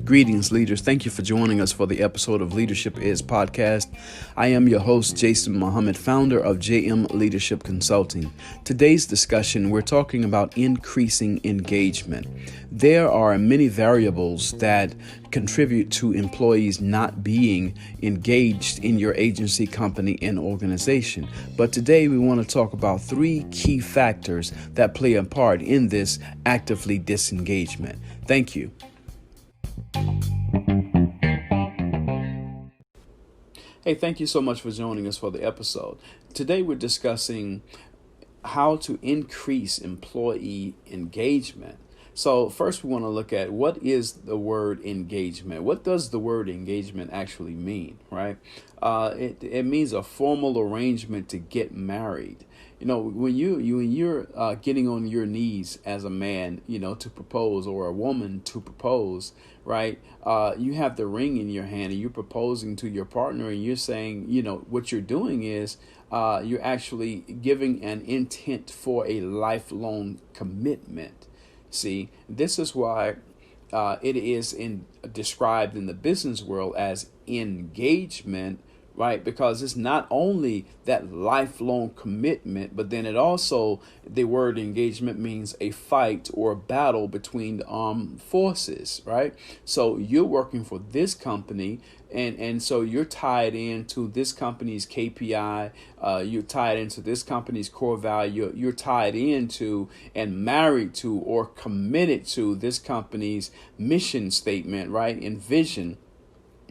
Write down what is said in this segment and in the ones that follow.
Greetings, leaders. Thank you for joining us for the episode of Leadership Is Podcast. I am your host, Jason Muhammad, founder of JM Leadership Consulting. Today's discussion, we're talking about increasing engagement. There are many variables that contribute to employees not being engaged in your agency, company, and organization. But today we want to talk about 3 key factors that play a part in this actively disengagement. Thank you. Hey, thank you so much for joining us for the episode. Today we're discussing how to increase employee engagement. So first we want to look at what is the word engagement. What does the word engagement actually mean, right? It means a formal arrangement to get married. You know, when you're getting on your knees as a man, to propose, or a woman to propose, right? You have the ring in your hand and you're proposing to your partner, and you're saying, what you're doing is you're actually giving an intent for a lifelong commitment. See, this is why it is described in the business world as engagement. Right, because it's not only that lifelong commitment, but then the word engagement means a fight or a battle between the armed forces, right? So you're working for this company, and so you're tied into this company's KPI, you're tied into this company's core value, you're tied into and married to or committed to this company's mission statement, right, and vision,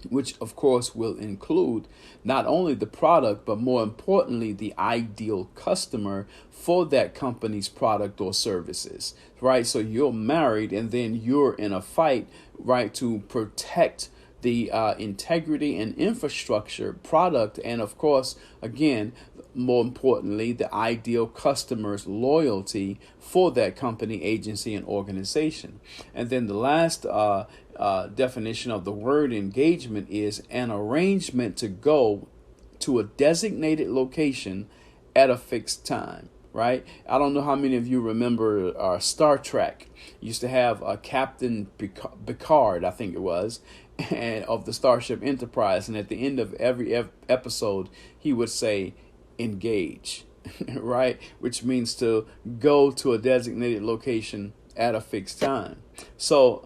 which of course will include not only the product, but more importantly, the ideal customer for that company's product or services, right? So you're married, and then you're in a fight, right, to protect the integrity and infrastructure, product, and of course, again, more importantly, the ideal customer's loyalty for that company, agency, and organization. And then the last definition of the word engagement is an arrangement to go to a designated location at a fixed time. Right? I don't know how many of you remember Star Trek. Used to have Captain Picard, I think it was, and of the Starship Enterprise. And at the end of every episode, he would say, engage, right? Which means to go to a designated location at a fixed time. So,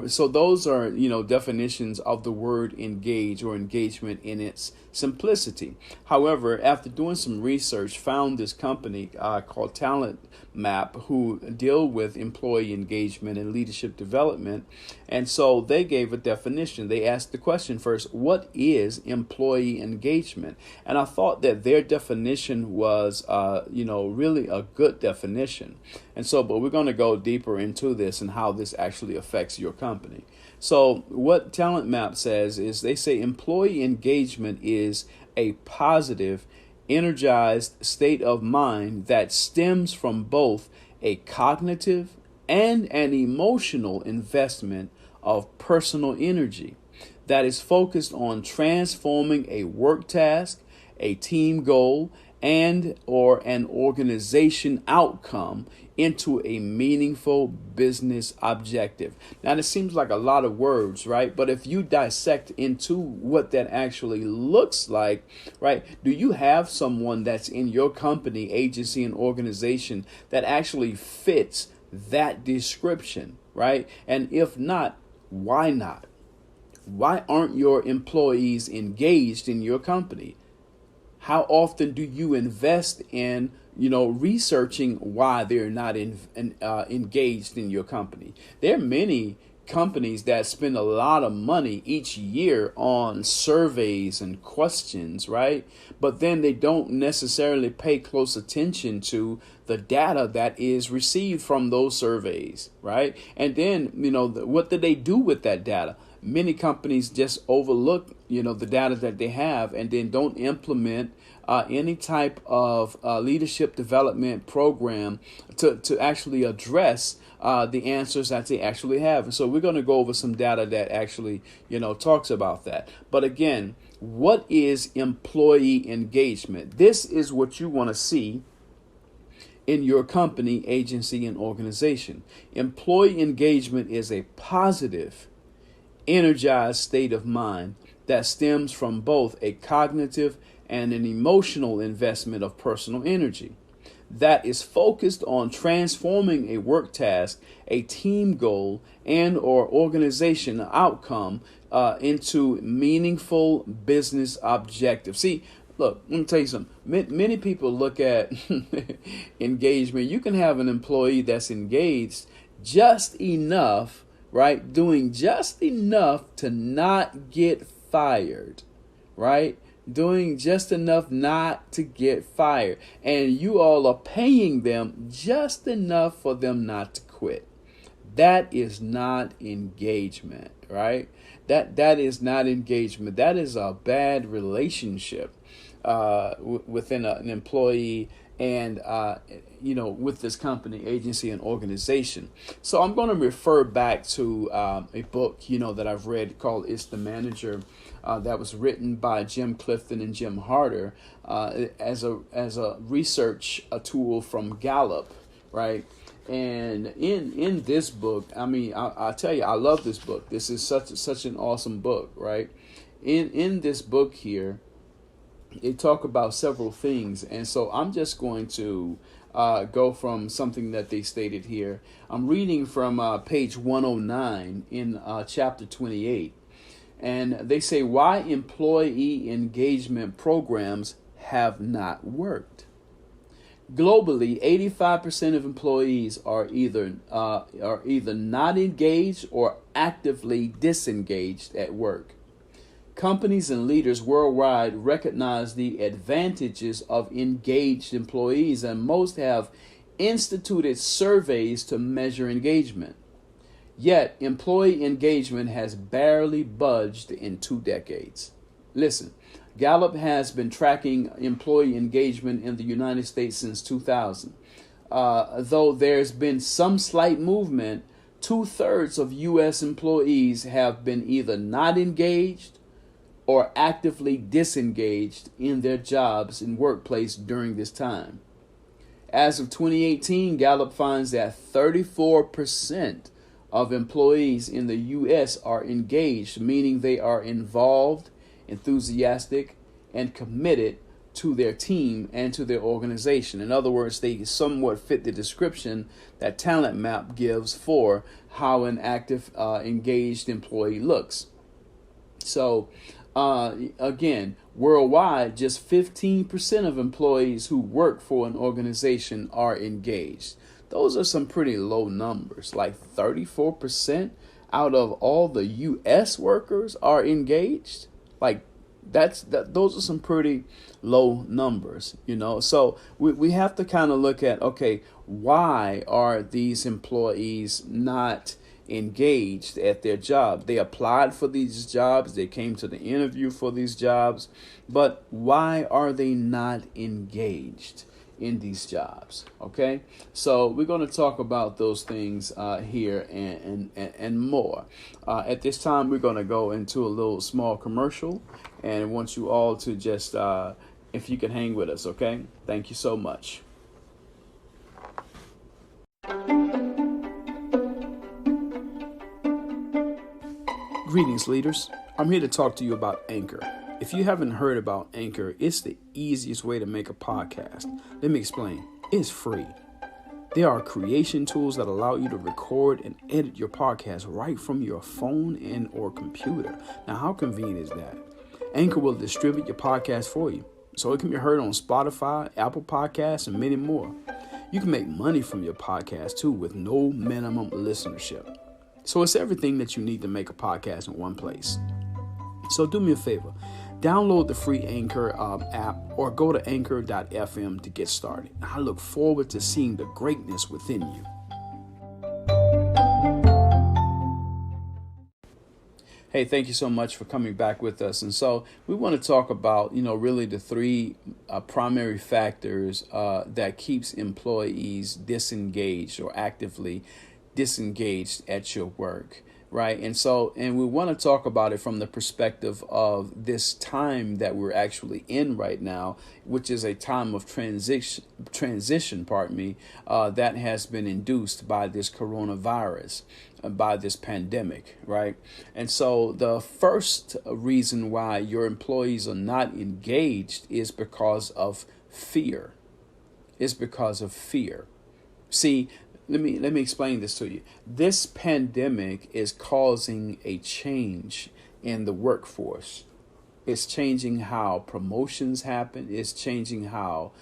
so those are, definitions of the word engage or engagement in its simplicity. However, after doing some research, found this company called Talent Map, who deal with employee engagement and leadership development. And so they gave a definition. They asked the question first, what is employee engagement? And I thought that their definition was, really a good definition. And so, but we're going to go deeper into this and how this actually affects your company. So what Talent Map says is they say employee engagement is a positive, energized state of mind that stems from both a cognitive and an emotional investment of personal energy that is focused on transforming a work task, a team goal, and or an organization outcome into a meaningful business objective. Now, this seems like a lot of words, right? But if you dissect into what that actually looks like, right? Do you have someone that's in your company, agency, and organization that actually fits that description, right? And if not, why not? Why aren't your employees engaged in your company? How often do you invest in, researching why they're not engaged in your company? There are many companies that spend a lot of money each year on surveys and questions, right? But then they don't necessarily pay close attention to the data that is received from those surveys, right? And then, what do they do with that data? Many companies just overlook, the data that they have, and then don't implement any type of leadership development program to actually address the answers that they actually have. And so we're going to go over some data that actually, talks about that. But again, what is employee engagement? This is what you want to see in your company, agency, and organization. Employee engagement is a positive, energized state of mind that stems from both a cognitive and an emotional investment of personal energy that is focused on transforming a work task, a team goal, and or organization outcome into meaningful business objectives. See, look, let me tell you something. Many people look at engagement. You can have an employee that's engaged just enough, right? Doing just enough to not get fired, right? Doing just enough not to get fired. And you all are paying them just enough for them not to quit. That is not engagement, right? That is not engagement. That is a bad relationship within an employee and with this company, agency, and organization. So I'm going to refer back to a book that I've read called "It's the Manager," that was written by Jim Clifton and Jim Harder as a research tool from Gallup, right? And in this book, I mean, I tell you, I love this book. This is such an awesome book, right? In this book here, they talk about several things, and so I'm just going to go from something that they stated here. I'm reading from page 109 in chapter 28, and they say why employee engagement programs have not worked. Globally, 85% of employees are either not engaged or actively disengaged at work. Companies and leaders worldwide recognize the advantages of engaged employees, and most have instituted surveys to measure engagement. Yet, employee engagement has barely budged in 2 decades. Listen, Gallup has been tracking employee engagement in the United States since 2000. Though there's been some slight movement, 2/3 of U.S. employees have been either not engaged or actively disengaged in their jobs and workplace during this time. As of 2018, Gallup finds that 34% of employees in the U.S. are engaged, meaning they are involved, enthusiastic, and committed to their team and to their organization. In other words, they somewhat fit the description that Talent Map gives for how an active, engaged employee looks. So, again, worldwide, just 15% of employees who work for an organization are engaged. Those are some pretty low numbers. Like 34% out of all the U.S. workers are engaged. Like those are some pretty low numbers, So we have to kind of look at, okay, why are these employees not engaged at their job? They applied for these jobs, they came to the interview for these jobs, but why are they not engaged in these jobs? Okay, so we're going to talk about those things here and more. At this time, we're going to go into a little small commercial, and I want you all to just if you can hang with us. Okay, thank you so much. Greetings, leaders. I'm here to talk to you about Anchor. If you haven't heard about Anchor, it's the easiest way to make a podcast. Let me explain. It's free. There are creation tools that allow you to record and edit your podcast right from your phone and or computer. Now, how convenient is that? Anchor will distribute your podcast for you, so it can be heard on Spotify, Apple Podcasts, and many more. You can make money from your podcast, too, with no minimum listenership. So it's everything that you need to make a podcast in one place. So do me a favor. Download the free Anchor app or go to anchor.fm to get started. I look forward to seeing the greatness within you. Hey, thank you so much for coming back with us. And so we want to talk about, really the 3 primary factors that keeps employees disengaged or actively disengaged at your work. right? And we want to talk about it from the perspective of this time that we're actually in right now, which is a time of transition, pardon me, that has been induced by this coronavirus, by this pandemic, right? And so the first reason why your employees are not engaged is because of fear. It's because of fear. See, let me explain this to you. This pandemic is causing a change in the workforce. It's changing how promotions happen. It's changing how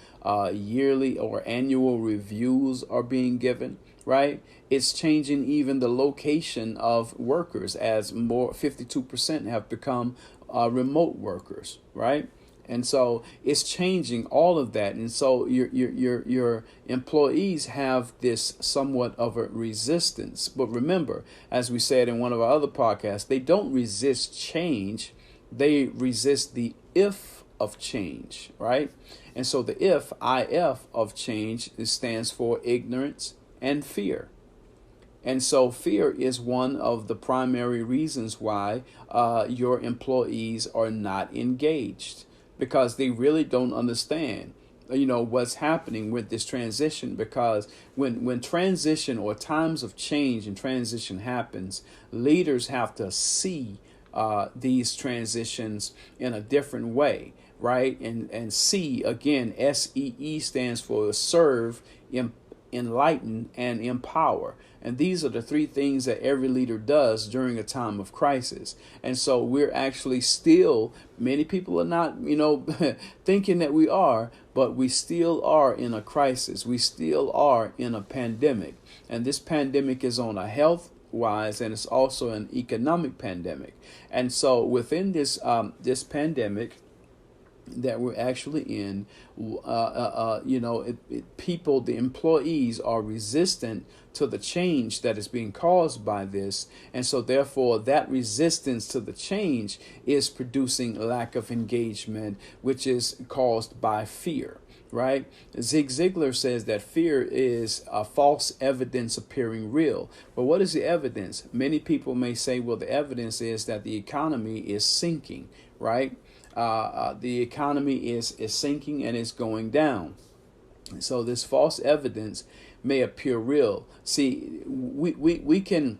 yearly or annual reviews are being given, right? It's changing even the location of workers, as more 52% have become remote workers, right? And so it's changing all of that. And so your employees have this somewhat of a resistance. But remember, as we said in one of our other podcasts, they don't resist change. They resist the if of change, right? And so the if of change, it stands for ignorance and fear. And so fear is one of the primary reasons why your employees are not engaged, because they really don't understand what's happening with this transition. Because when transition or times of change and transition happens, leaders have to see these transitions in a different way, right? And see, again, SEE stands for serve, enlighten, and empower. And these are the three things that every leader does during a time of crisis. And so we're actually still, many people are not, thinking that we are, but we still are in a crisis. We still are in a pandemic. And this pandemic is on a health wise, and it's also an economic pandemic. And so within this pandemic that we're actually in, people, the employees are resistant to the change that is being caused by this. And so therefore that resistance to the change is producing lack of engagement, which is caused by fear. Right? Zig Ziglar says that fear is false evidence appearing real. But what is the evidence? Many people may say, well, the evidence is that the economy is sinking, right? The economy is sinking and it's going down. So this false evidence may appear real. See, we can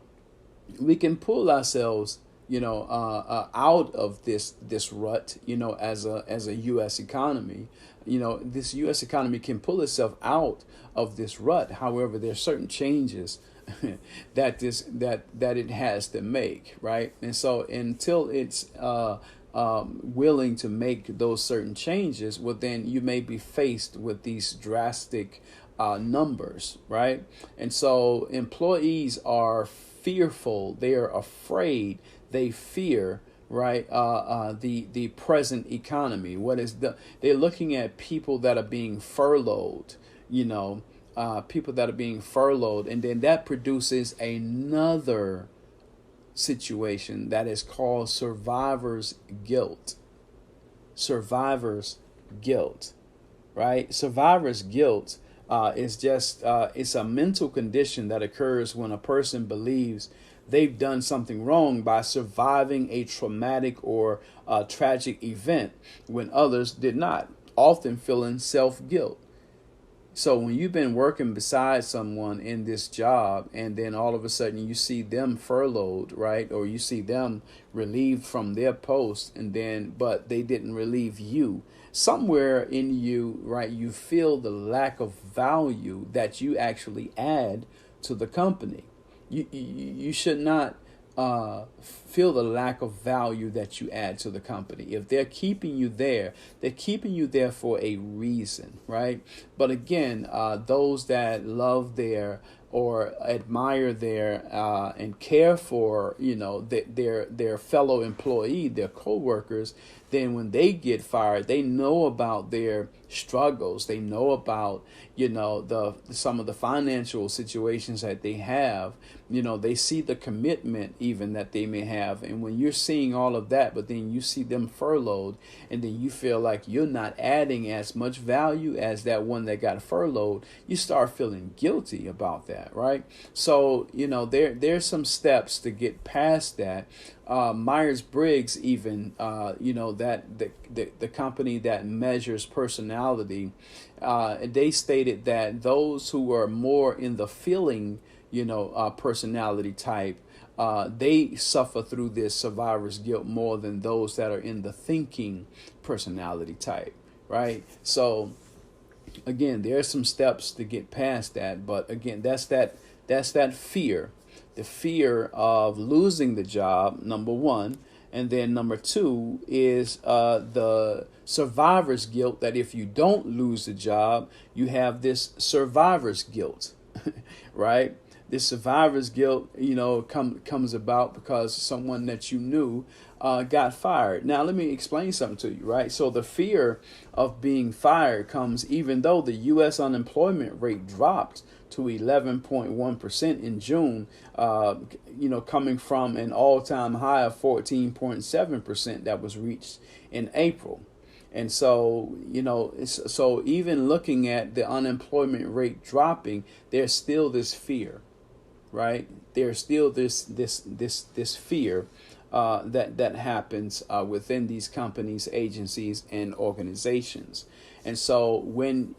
pull ourselves, out of this rut, as a U.S. economy. This U.S. economy can pull itself out of this rut. However, there are certain changes that it has to make, right? And so until it's willing to make those certain changes, well, then you may be faced with these drastic numbers, right? And so employees are fearful. They are afraid. They fear, right? The present economy. They're looking at people that are being furloughed, people that are being furloughed, and then that produces another situation that is called survivor's guilt. Survivor's guilt, right? Survivor's guilt is just it's a mental condition that occurs when a person believes they've done something wrong by surviving a traumatic or tragic event when others did not, often feeling self-guilt. So when you've been working beside someone in this job and then all of a sudden you see them furloughed, right? Or you see them relieved from their post but they didn't relieve you. Somewhere in you, right, you feel the lack of value that you actually add to the company. You should not feel the lack of value that you add to the company. If they're keeping you there, they're keeping you there for a reason, right? But again, those that love their or admire their and care for their fellow employee, their co-workers, then when they get fired, they know about their struggles. They know about, some of the financial situations that they have. They see the commitment even that they may have. And when you're seeing all of that, but then you see them furloughed, and then you feel like you're not adding as much value as that one that got furloughed, you start feeling guilty about that, right? So, there's some steps to get past that. Myers-Briggs even, that the company that measures personality, they stated that those who are more in the feeling, personality type, they suffer through this survivor's guilt more than those that are in the thinking personality type, right? So again, there are some steps to get past that, but again, that's that fear. The fear of losing the job, number one. And then number two is the survivor's guilt, that if you don't lose the job, you have this survivor's guilt, right? This survivor's guilt, comes about because someone that you knew got fired. Now, let me explain something to you, right? So the fear of being fired comes even though the U.S. unemployment rate dropped to 11.1% in June, coming from an all-time high of 14.7% that was reached in April. And so, so even looking at the unemployment rate dropping, there's still this fear, right? There's still this fear that happens within these companies, agencies, and organizations. And so when,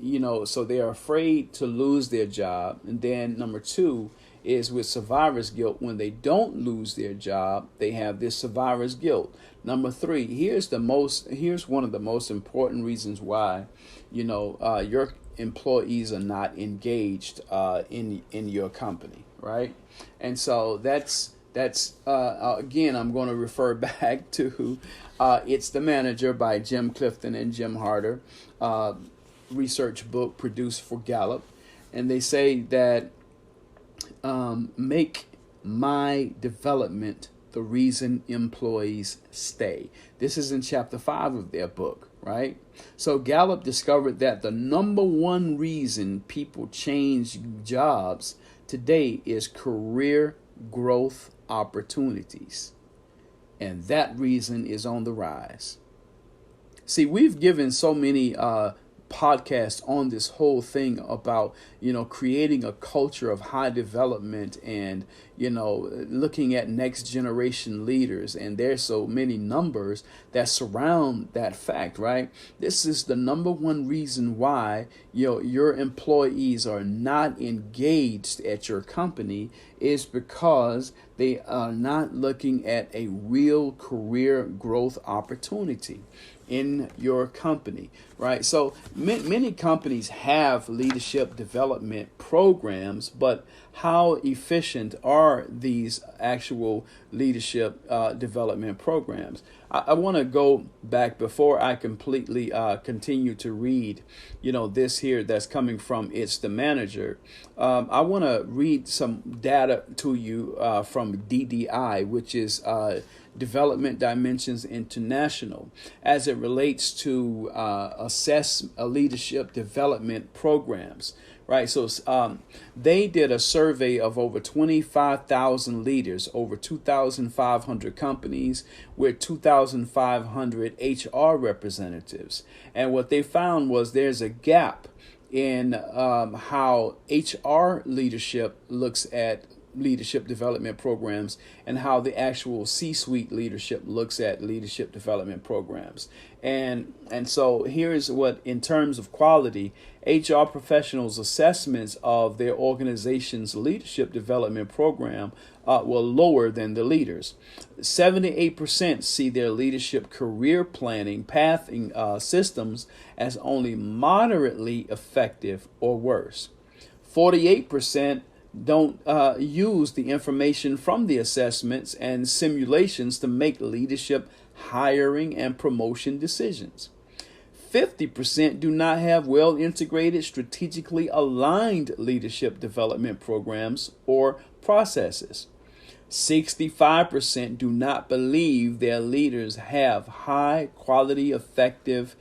so they're afraid to lose their job. And then number two is with survivor's guilt. When they don't lose their job, they have this survivor's guilt. Number three, here's one of the most important reasons why, your employees are not engaged in your company, right? And so that's again, I'm going to refer back to It's the Manager by Jim Clifton and Jim Harder, research book produced for Gallup. And they say that make my development the reason employees stay. This is in chapter 5 of their book, right? So Gallup discovered that the number one reason people change jobs today is career growth opportunities. And that reason is on the rise. See, we've given so many podcasts on this whole thing about, creating a culture of high development and, looking at next generation leaders. And there's so many numbers that surround that fact, right? This is the number one reason why, your employees are not engaged at your company, is because they are not looking at a real career growth opportunity in your company, right? So many companies have leadership development programs, but how efficient are these actual leadership development programs? I want to go back before I completely continue to read, this here that's coming from It's the Manager. I want to read some data to you from DDI, which is Development Dimensions International, as it relates to assess leadership development programs. Right, so they did a survey of over 25,000 leaders, over 2,500 companies with 2,500 HR representatives. And what they found was there's a gap in how HR leadership looks at leadership development programs and how the actual C-suite leadership looks at leadership development programs. And so here's what, in terms of quality, HR professionals' assessments of their organization's leadership development program were lower than the leaders. 78% see their leadership career planning pathing systems as only moderately effective or worse. 48% don't use the information from the assessments and simulations to make leadership hiring and promotion decisions. 50% do not have well integrated, strategically aligned leadership development programs or processes. 65% do not believe their leaders have high quality, effective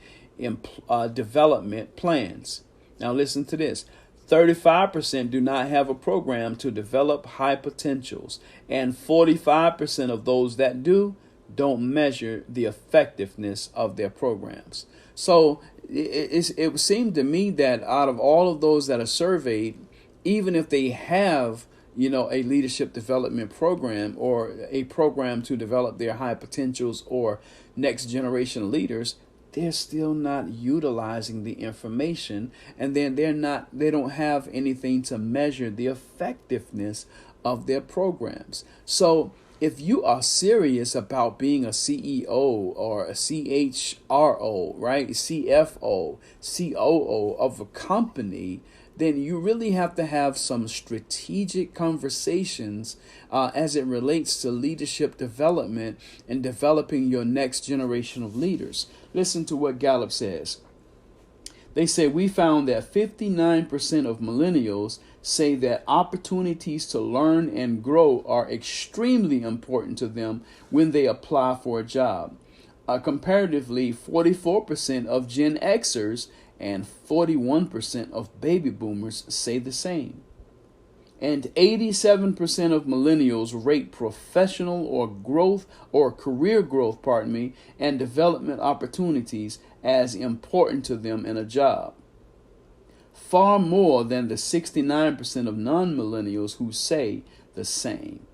development plans. Now, listen to this. 35% do not have a program to develop high potentials, and 45% of those that do don't measure the effectiveness of their programs. So it seemed to me that out of all of those that are surveyed, even if they have a leadership development program or a program to develop their high potentials or next generation leaders, they're still not utilizing the information, and then they don't have anything to measure the effectiveness of their programs. So if you are serious about being a CEO or a CHRO, right, CFO, COO of a company, then you really have to have some strategic conversations as it relates to leadership development and developing your next generation of leaders. Listen to what Gallup says. They say we found that 59% of millennials say that opportunities to learn and grow are extremely important to them when they apply for a job. Comparatively, 44% of Gen Xers and 41% of baby boomers say the same. And 87% of millennials rate professional or career growth, and development opportunities as important to them in a job. Far more than the 69% of non-millennials who say the same.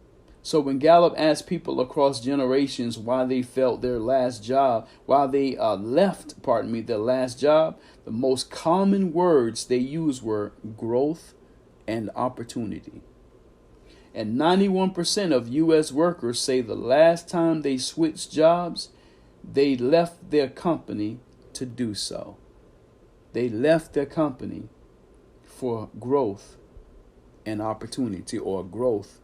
So when Gallup asked people across generations why they felt their last job, why they left their last job, the most common words they used were growth and opportunity. And 91% of U.S. workers say the last time they switched jobs, they left their company to do so. They left their company for growth and opportunity, or growth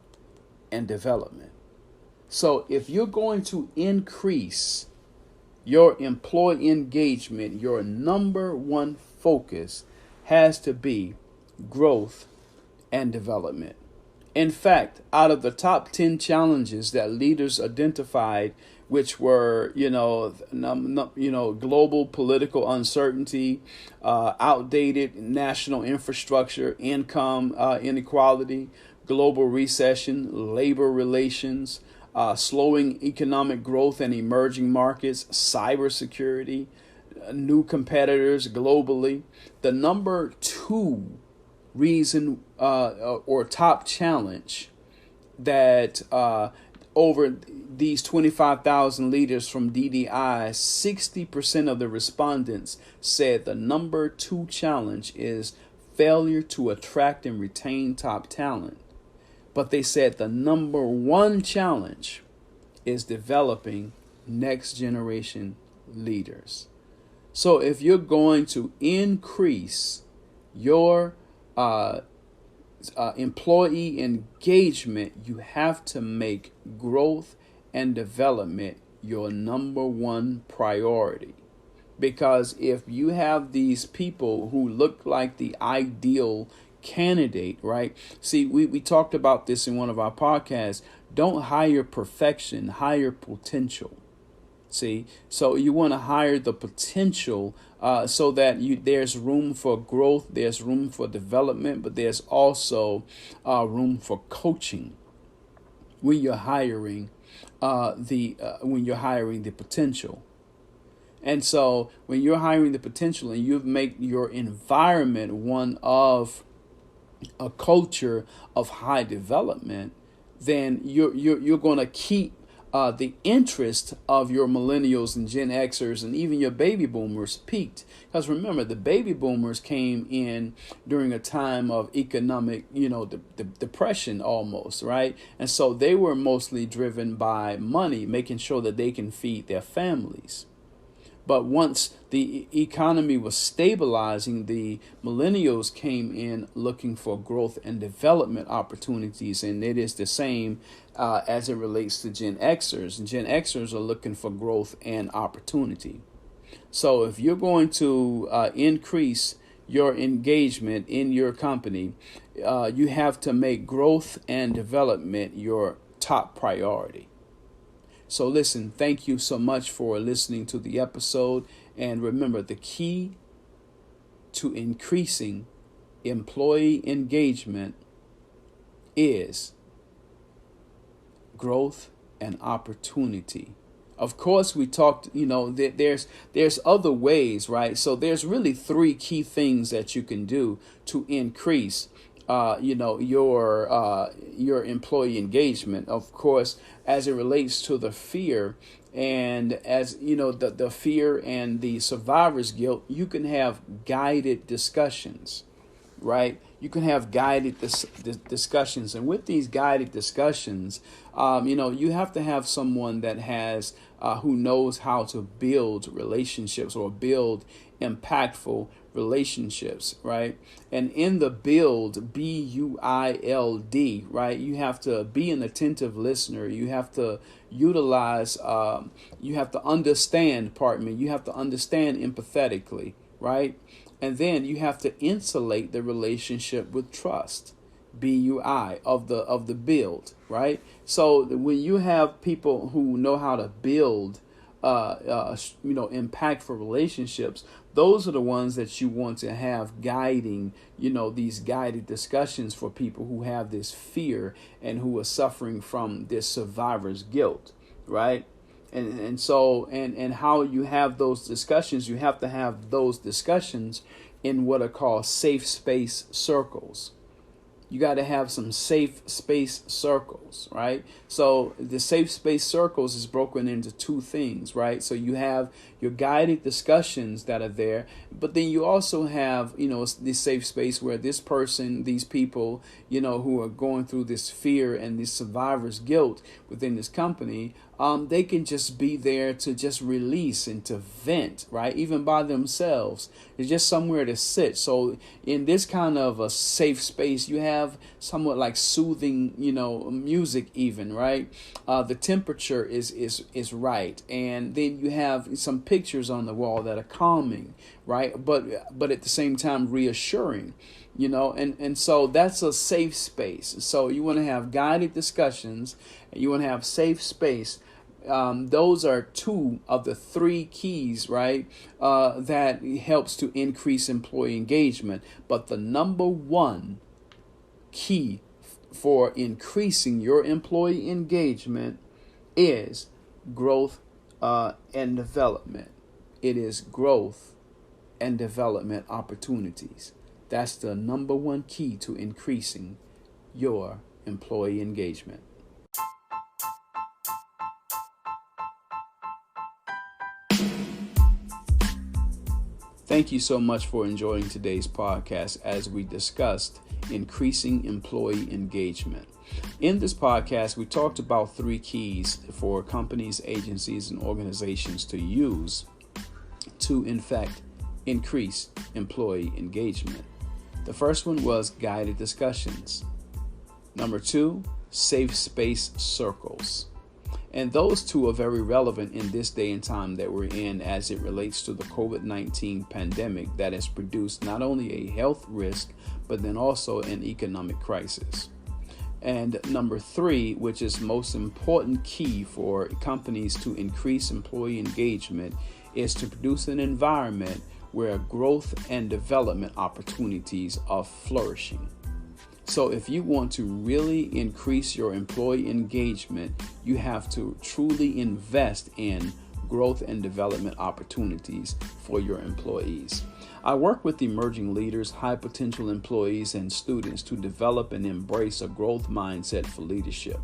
and development. So if you're going to increase your employee engagement, your number one focus has to be growth and development. In fact, out of the top 10 challenges that leaders identified, which were, global political uncertainty, outdated national infrastructure, income inequality, global recession, labor relations, slowing economic growth in emerging markets, cybersecurity, new competitors globally. The number two reason or top challenge that over these 25,000 leaders from DDI, 60% of the respondents said the number two challenge is failure to attract and retain top talent. But they said the number one challenge is developing next generation leaders. So if you're going to increase your employee engagement, you have to make growth and development your number one priority. Because if you have these people who look like the ideal candidate, right? See, we talked about this in one of our podcasts. Don't hire perfection, hire potential. See, so you want to hire the potential so that there's room for growth, there's room for development, but there's also room for coaching when you're hiring the potential. And so when you're hiring the potential and you make your environment one of a culture of high development, then you're going to keep the interest of your millennials and Gen Xers and even your baby boomers peaked. Because remember, the baby boomers came in during a time of economic, depression almost, right? And so they were mostly driven by money, making sure that they can feed their families. But once the economy was stabilizing, the millennials came in looking for growth and development opportunities. And it is the same as it relates to Gen Xers. Gen Xers are looking for growth and opportunity. So if you're going to increase your engagement in your company, you have to make growth and development your top priority. So listen, thank you so much for listening to the episode. And remember, the key to increasing employee engagement is growth and opportunity. Of course, we talked, that there's other ways, right? So there's really three key things that you can do to increase your employee engagement. Of course, as it relates to the fear, and as the fear and the survivor's guilt, you can have guided discussions, right? You can have guided discussions, and with these guided discussions, you have to have someone that has who knows how to build relationships or build impactful relationships, right? And in the build, BUILD, right? You have to be an attentive listener. You have to utilize, you have to understand, you have to understand empathetically, right? And then you have to insulate the relationship with trust, BUI, of the build, right? So when you have people who know how to build, impactful relationships, those are the ones that you want to have guiding, these guided discussions for people who have this fear and who are suffering from this survivor's guilt, right? And how you have those discussions, you have to have those discussions in what are called safe space circles. You got to have some safe space circles, right? So the safe space circles is broken into two things, right? So you have your guided discussions that are there, but then you also have, this safe space where this person, these people, who are going through this fear and this survivor's guilt within this company, they can just be there to just release and to vent, right? Even by themselves. It's just somewhere to sit. So in this kind of a safe space, you have somewhat like soothing, music even, right? The temperature is right. And then you have some pictures on the wall that are calming, right? But at the same time reassuring, and so that's a safe space. So you want to have guided discussions, and you want to have safe space. Those are two of the three keys, right, that helps to increase employee engagement. But the number one key for increasing your employee engagement is growth and development. It is growth and development opportunities. That's the number one key to increasing your employee engagement. Thank you so much for enjoying today's podcast as we discussed increasing employee engagement. In this podcast, we talked about three keys for companies, agencies, and organizations to use to, in fact, increase employee engagement. The first one was guided discussions. Number two, safe space circles. And those two are very relevant in this day and time that we're in as it relates to the COVID-19 pandemic that has produced not only a health risk, but then also an economic crisis. And number three, which is most important key for companies to increase employee engagement, is to produce an environment where growth and development opportunities are flourishing. So if you want to really increase your employee engagement, you have to truly invest in growth and development opportunities for your employees. I work with emerging leaders, high potential employees, and students to develop and embrace a growth mindset for leadership.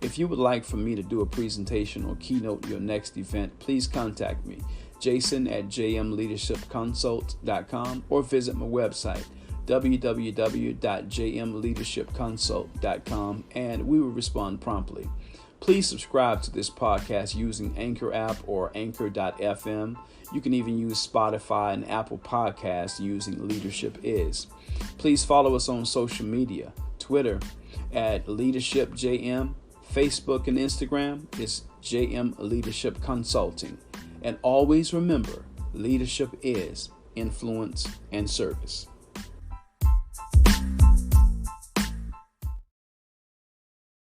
If you would like for me to do a presentation or keynote your next event, please contact me, jason@jmleadershipconsult.com, or visit my website, www.jmleadershipconsult.com, and we will respond promptly. Please subscribe to this podcast using Anchor app or Anchor.fm. You can even use Spotify and Apple Podcasts using Leadership Is. Please follow us on social media, Twitter at LeadershipJM, Facebook and Instagram is JM Leadership Consulting. And always remember, leadership is influence and service.